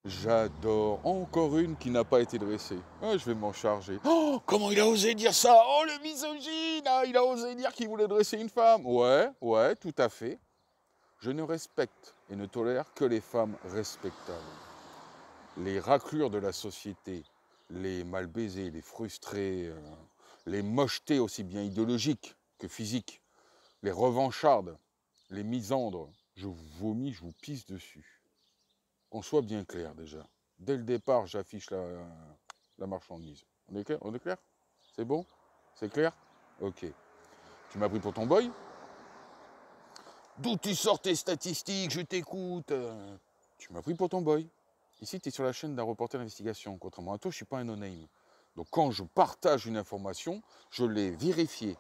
J'adore. Encore une qui n'a pas été dressée. Ah, je vais m'en charger. Oh, comment il a osé dire ça? Oh, le misogyne! Ah, il a osé dire qu'il voulait dresser une femme. Ouais, ouais, tout à fait. Je ne respecte et ne tolère que les femmes respectables. Les raclures de la société, les mal baisés, les frustrés, les mochetés aussi bien idéologiques que physiques, les revanchardes, les misandres, je vous vomis, je vous pisse dessus. Qu'on soit bien clair déjà. Dès le départ, j'affiche la marchandise. On est clair? On est clair? C'est bon? C'est clair? Ok. Tu m'as pris pour ton boy? D'où tu sors tes statistiques? Je t'écoute. Tu m'as pris pour ton boy. Ici, tu es sur la chaîne d'un reporter d'investigation. Contrairement à toi, je ne suis pas un no-name. Donc quand je partage une information, je l'ai vérifiée.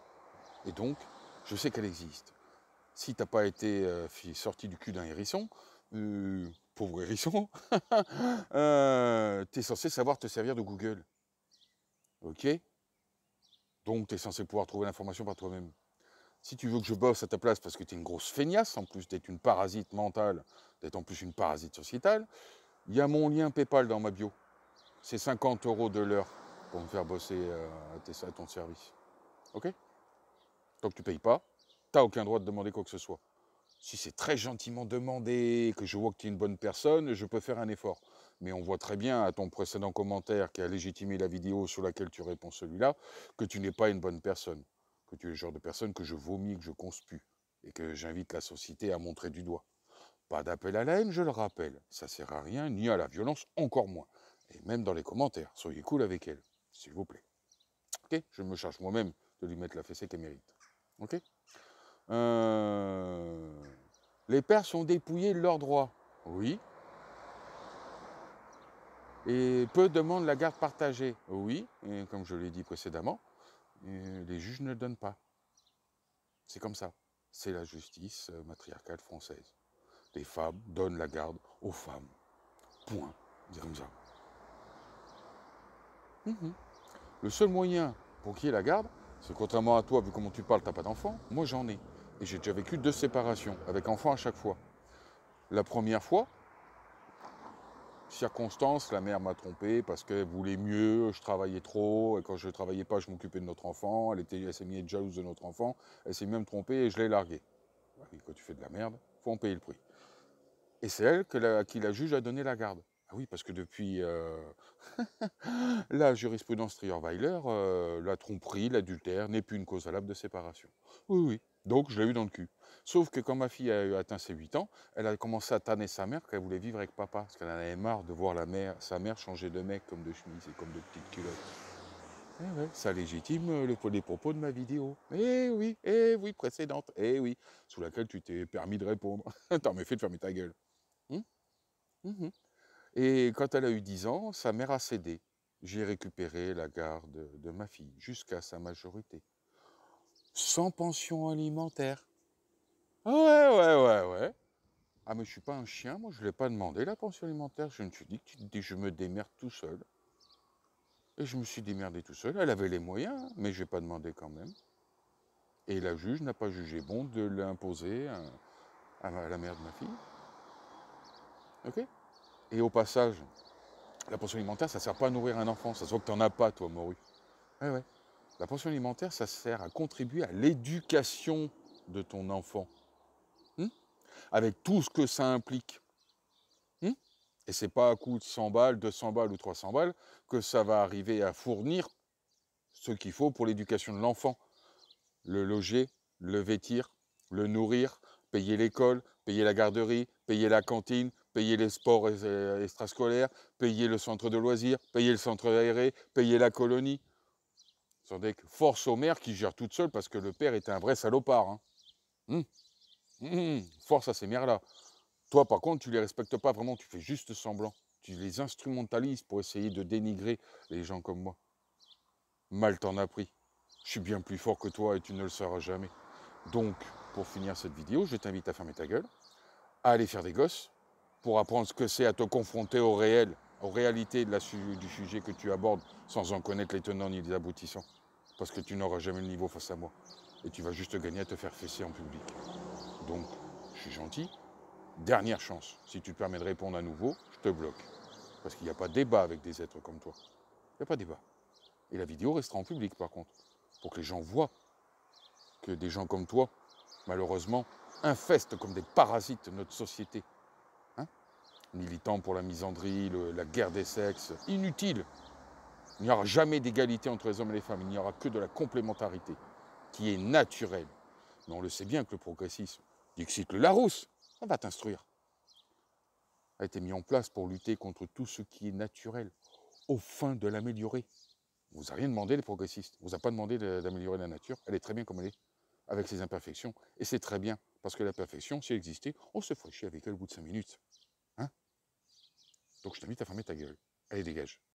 Et donc, je sais qu'elle existe. Si tu n'as pas été sorti du cul d'un hérisson, pauvre hérisson, tu es censé savoir te servir de Google. Ok? Donc tu es censé pouvoir trouver l'information par toi-même. Si tu veux que je bosse à ta place parce que tu es une grosse feignasse, en plus d'être une parasite mentale, d'être en plus une parasite sociétale, il y a mon lien PayPal dans ma bio. C'est 50 € de l'heure pour me faire bosser à ton service. Ok? Tant que tu payes pas, tu n'as aucun droit de demander quoi que ce soit. Si c'est très gentiment demandé, que je vois que tu es une bonne personne, je peux faire un effort. Mais on voit très bien à ton précédent commentaire qui a légitimé la vidéo sur laquelle tu réponds celui-là, que tu n'es pas une bonne personne. Que tu es le genre de personne que je vomis, que je conspue. Et que j'invite la société à montrer du doigt. Pas d'appel à la haine, je le rappelle. Ça sert à rien, ni à la violence, encore moins. Et même dans les commentaires, soyez cool avec elle, s'il vous plaît. Ok? Je me charge moi-même de lui mettre la fessée qu'elle mérite. Ok? Les pères sont dépouillés de leurs droits. Oui. Et peu demandent la garde partagée. Oui. Et comme je l'ai dit précédemment, les juges ne le donnent pas. C'est comme ça. C'est la justice matriarcale française. Les femmes donnent la garde aux femmes. Point. C'est comme ça. Le seul moyen pour qu'il y ait la garde, c'est contrairement à toi, vu comment tu parles, t'as pas d'enfant. Moi, j'en ai. Et j'ai déjà vécu 2 séparations, avec enfant à chaque fois. La première fois, circonstance, la mère m'a trompé parce qu'elle voulait mieux, je travaillais trop, et quand je ne travaillais pas, je m'occupais de notre enfant, elle s'est mise à être jalouse de notre enfant, elle s'est même trompée et je l'ai larguée. Et quand tu fais de la merde, faut en payer le prix. Et c'est elle à qui la juge a donné la garde. Ah oui, parce que depuis la jurisprudence Trierweiler, la tromperie, l'adultère n'est plus une cause valable de séparation. Oui, oui. Donc je l'ai eu dans le cul. Sauf que quand ma fille a atteint ses 8 ans, elle a commencé à tanner sa mère qu'elle voulait vivre avec papa. Parce qu'elle en avait marre de voir sa mère changer de mec comme de chemise et comme de petites culottes. Eh ouais, ça légitime les propos de ma vidéo. Eh oui, précédente. Eh oui, sous laquelle tu t'es permis de répondre. T'en m'as fait de fermer ta gueule. Hum, hum. Et quand elle a eu 10 ans, sa mère a cédé. J'ai récupéré la garde de ma fille jusqu'à sa majorité. Sans pension alimentaire. Ouais. Ah mais je suis pas un chien, moi je ne l'ai pas demandé la pension alimentaire. Je me suis dit que je me démerde tout seul. Et je me suis démerdé tout seul. Elle avait les moyens, hein, mais je n'ai pas demandé quand même. Et la juge n'a pas jugé bon de l'imposer à la mère de ma fille. Ok? Et au passage, la pension alimentaire, ça ne sert pas à nourrir un enfant. Ça se voit que tu n'en as pas, toi, Moru. Ouais. La pension alimentaire, ça sert à contribuer à l'éducation de ton enfant. Avec tout ce que ça implique. Et c'est pas à coût de 100 balles, 200 balles ou 300 balles que ça va arriver à fournir ce qu'il faut pour l'éducation de l'enfant. Le loger, le vêtir, le nourrir, payer l'école, payer la garderie, payer la cantine, payer les sports extrascolaires, payer le centre de loisirs, payer le centre aéré, payer la colonie. Attendez, force aux mères qui gèrent toutes seules parce que le père était un vrai salopard. Hein. Force à ces mères-là. Toi, par contre, tu les respectes pas vraiment, tu fais juste semblant. Tu les instrumentalises pour essayer de dénigrer les gens comme moi. Mal t'en as pris. Je suis bien plus fort que toi et tu ne le sauras jamais. Donc, pour finir cette vidéo, je t'invite à fermer ta gueule, à aller faire des gosses, pour apprendre ce que c'est à te confronter au réel, aux réalités du sujet que tu abordes, sans en connaître les tenants ni les aboutissants. Parce que tu n'auras jamais le niveau face à moi. Et tu vas juste gagner à te faire fesser en public. Donc, je suis gentil. Dernière chance. Si tu te permets de répondre à nouveau, je te bloque. Parce qu'il n'y a pas de débat avec des êtres comme toi. Il n'y a pas de débat. Et la vidéo restera en public, par contre, pour que les gens voient que des gens comme toi, malheureusement, infestent comme des parasites notre société. Hein, militant pour la misandrie, la guerre des sexes, inutile. Il n'y aura jamais d'égalité entre les hommes et les femmes, il n'y aura que de la complémentarité, qui est naturelle. Mais on le sait bien que le progressisme, Dixit le Larousse, ça va t'instruire, a été mis en place pour lutter contre tout ce qui est naturel, au fin de l'améliorer. On ne vous a rien demandé, les progressistes. On ne vous a pas demandé d'améliorer la nature. Elle est très bien comme elle est, avec ses imperfections. Et c'est très bien, parce que la perfection, si elle existait, on se ferait chier avec elle au bout de 5 minutes. Hein, donc je t'invite à fermer ta gueule. Allez, dégage.